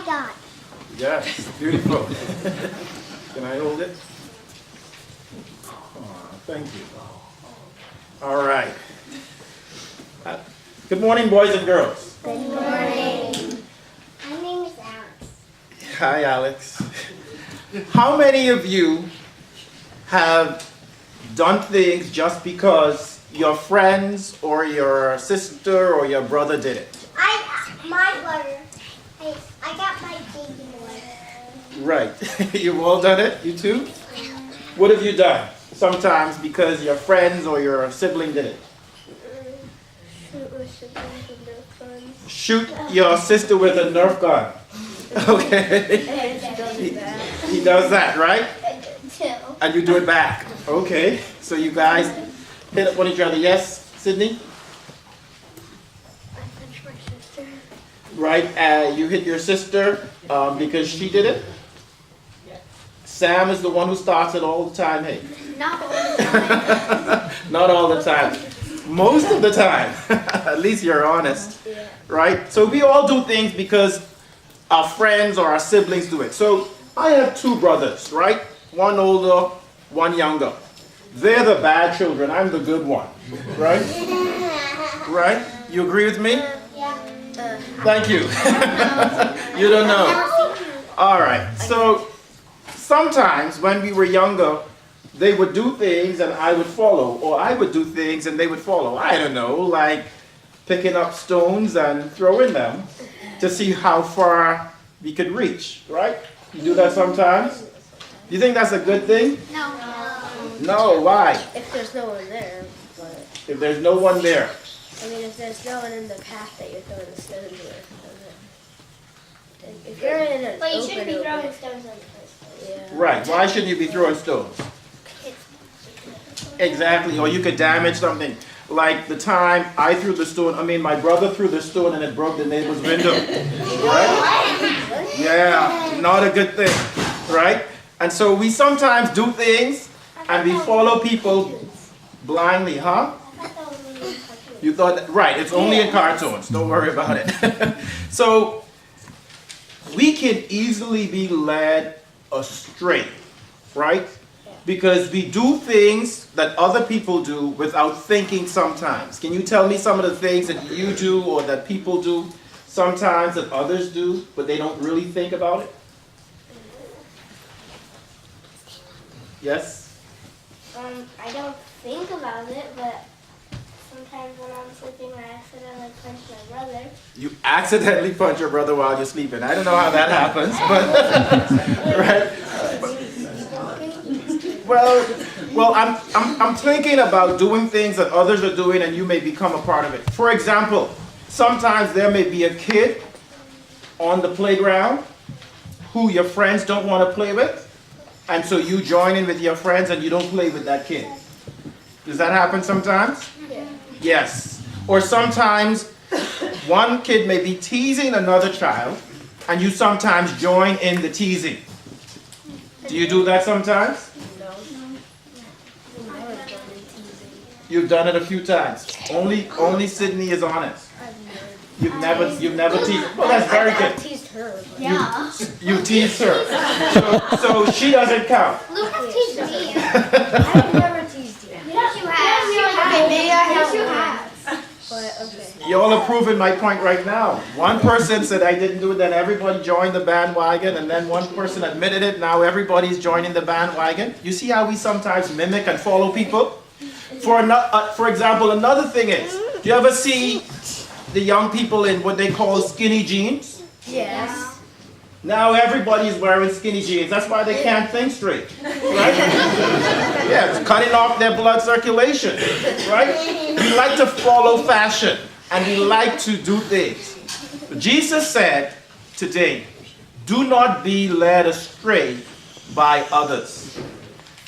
got. Yes, beautiful. Can I hold it? Oh, thank you. All right. Good morning, boys and girls. Good morning. My name is Alex. Hi, Alex. How many of you have done things just because your friends or your sister or your brother did it? My brother. I got my baby one. Right. You've all done it? You too? What have you done? Sometimes because your friends or your sibling did it. Shoot your sister with a Nerf gun. Okay. He does that, right? And you do it back. Okay. So you guys hit up on each other. Yes, Sydney? I punched my sister. Right. You hit your sister because she did it? Sam is the one who starts it all the time, hey? Not all the time. Not all the time. Most of the time. At least you're honest. Right? So we all do things because our friends or our siblings do it. So I have two brothers, right? One older, one younger. They're the bad children. I'm the good one. Right? Right? You agree with me? Yeah. Thank you. You don't know. All right. So sometimes when we were younger, they would do things and I would follow, or I would do things and they would follow. I don't know, like picking up stones and throwing them to see how far we could reach, right? You do that sometimes? You think that's a good thing? No. No, why? If there's no one there, but If there's no one there. I mean, if there's no one in the path that you're throwing the stones with, if you're in an But you open, shouldn't be throwing open, stones in the first place. yeah. Right, why shouldn't you be throwing stones? Exactly, or you could damage something. Like the time I threw the stone, my brother threw the stone and it broke the neighbor's window. Right? Yeah, not a good thing, right? And so we sometimes do things and we follow people blindly, huh? You thought, that, right, it's only in cartoons, don't worry about it. So we can easily be led astray, right? Because we do things that other people do without thinking sometimes. Can you tell me some of the things that you do or that people do sometimes that others do, but they don't really think about it? Yes? I don't think about it, but sometimes when I'm sleeping, I accidentally punch my brother. You accidentally punch your brother while you're sleeping. I don't know how that happens, but right? Well, I'm thinking about doing things that others are doing and you may become a part of it. For example, sometimes there may be a kid on the playground who your friends don't want to play with, and so you join in with your friends and you don't play with that kid. Does that happen sometimes? Yeah. Yes. Or sometimes one kid may be teasing another child and you sometimes join in the teasing. Do you do that sometimes? You've done it a few times. Only Sydney is honest. You've never teased. Well, that's very I've good. teased her. Yeah. You teased her. So she doesn't count. Lucas teased me. I've never teased you. Yes, you have. Yes, you have. But, okay. You're all approving my point right now. One person said I didn't do it, then everybody joined the bandwagon, and then one person admitted it, now everybody's joining the bandwagon. You see how we sometimes mimic and follow people? For example, another thing is, do you ever see the young people in what they call skinny jeans? Yes. Now everybody's wearing skinny jeans. That's why they can't think straight, right? Yeah, it's cutting off their blood circulation, right? We like to follow fashion, and we like to do things. Jesus said today, do not be led astray by others.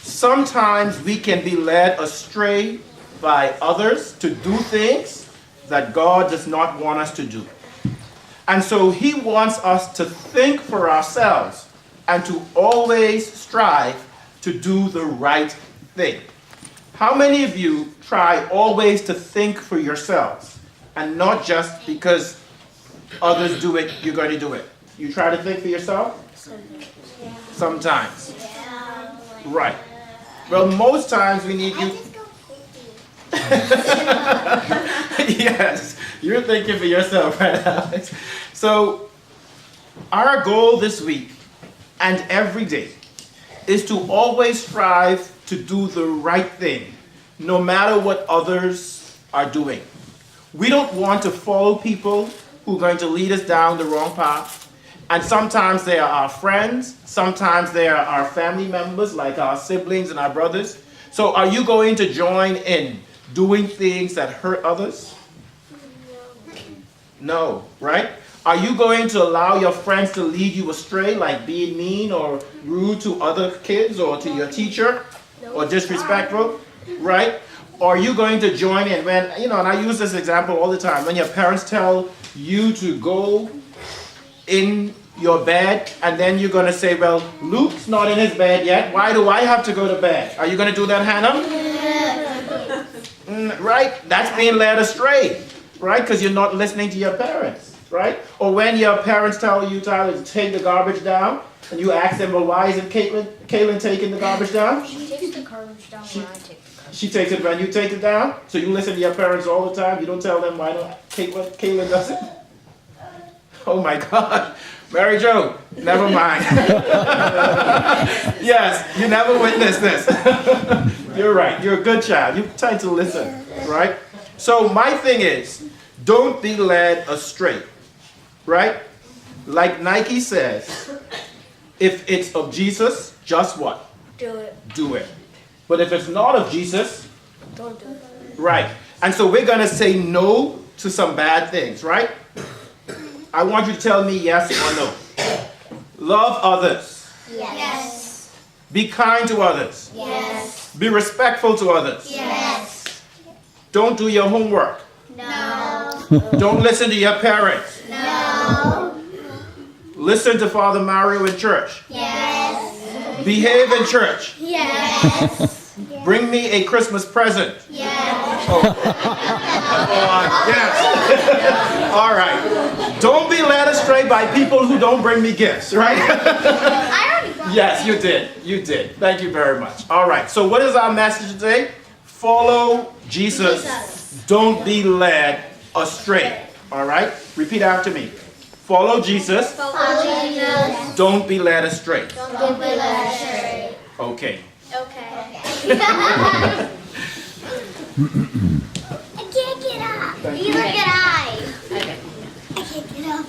Sometimes we can be led astray by others to do things that God does not want us to do. And so he wants us to think for ourselves and to always strive to do the right thing. How many of you try always to think for yourselves and not just because others do it, you're going to do it? You try to think for yourself? Sometimes. Right. Well, most times we need you. Yes, you're thinking for yourself, right, Alex? So, our goal this week and every day is to always strive to do the right thing, no matter what others are doing. We don't want to follow people who are going to lead us down the wrong path. And sometimes they are our friends, sometimes they are our family members, like our siblings and our brothers. So are you going to join in doing things that hurt others? No, right? Are you going to allow your friends to lead you astray, like being mean or rude to other kids or to your teacher or disrespectful, right? Or are you going to join in when, and I use this example all the time, when your parents tell you to go in your bed and then you're going to say, well, Luke's not in his bed yet. Why do I have to go to bed? Are you going to do that, Hannah? Right? That's being led astray, right? Because you're not listening to your parents, right? Or when your parents tell you, Tyler, to take the garbage down, and you ask them, well, why isn't Caitlin taking the garbage down? She takes the garbage down when I take the garbage. She takes it when you take it down? So you listen to your parents all the time? You don't tell them why don't Caitlin does it? Oh my God. Mary Jo, never mind. Yes, you never witnessed this. You're right. You're a good child. You tend to listen, right? So my thing is, don't be led astray, right? Like Nike says, if it's of Jesus, just what? Do it. Do it. But if it's not of Jesus, Don't do it. right. And so we're going to say no to some bad things, right? I want you to tell me yes or no. Love others. Yes. Be kind to others. Yes. Be respectful to others. Yes. Don't do your homework. No. Don't listen to your parents. No. Listen to Father Mario in church. Yes. Behave in church. Yes. Bring me a Christmas present. Yes. Oh. Yes. All right. Don't be led astray by people who don't bring me gifts, right? I already got Yes, you did. You did. Thank you very much. All right. So what is our message today? Follow Jesus. Don't be led astray. All right? Repeat after me. Follow Jesus. Follow Jesus. Don't be led astray. Don't be led astray. Okay. Okay. I can't get up. Neither can I. I can't get up.